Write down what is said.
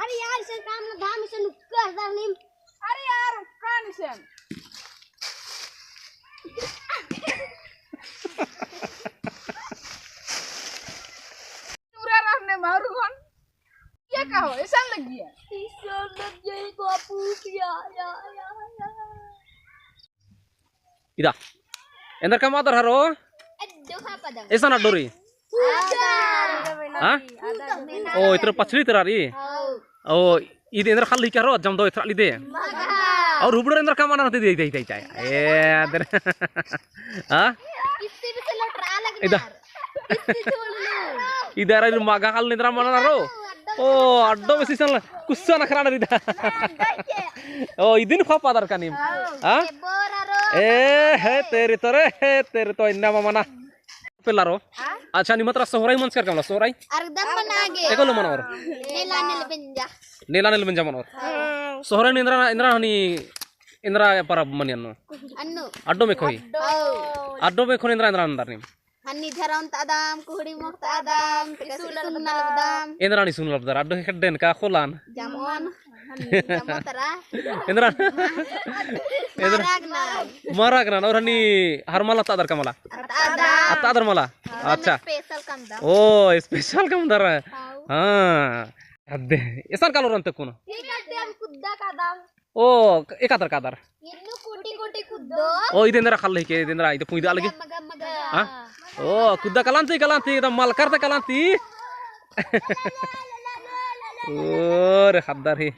अरे यार इसे काम ना धाम इसे नुक्का हज़ार नीम अरे यार कान इसे पूरा रहने मारू कौन क्या कहो ऐसा लग गया को अपू या Ida. Ender kamu atar haro? अड्डो खा पदम Esa na dori. Hah? Oh, itu pacri terari. Oh, ini ender kali karo jam doi terali deh. Oh, rubber ender kamu nanti deh. Eder. Hah? इससे भी से लौट रहा लग Ida. Ida ada maga kali ender mana naro? Oh, addo besi sana. Kussa nak kerana ida. Oh, ini nih apa adar kanim? Hah? तेरे तो इन्ना मामा पिल्लारो अच्छा निमत्रा सोहराई मंच कर कमला सोहराई अर्धम बनागे एको लो मनोर नीला नील बंजा मनोर सोहराई इंद्रा इंद्रा पर मनियन अन्नु अड्डो में खोई इंद्रा अंदर नी हन्नी धरम तादाम कुहड़ी मुक्त आदाम सुनल बदाम इंद्रा नी सुनल बदार अड्डो के खड्डेन का खोलान जामुन जामुतरा इंद्रा मरागना और हनी हरमाला तादर कमला तादर मला अच्छा स्पेशल कम दाम ओ स्पेशल कम दर हां अदे एसन कालो रंत कोन ठीक है हम कुद्दा का दाम ओ एकादर कादर इन्नु कोटी कुद्दो ओ इदेंद्र खल्ले के इदेंद्र इदे पुइदा लगे मग हां ओ कुद्दा कलांती एकदम माल करते कलांती और खद्दार ही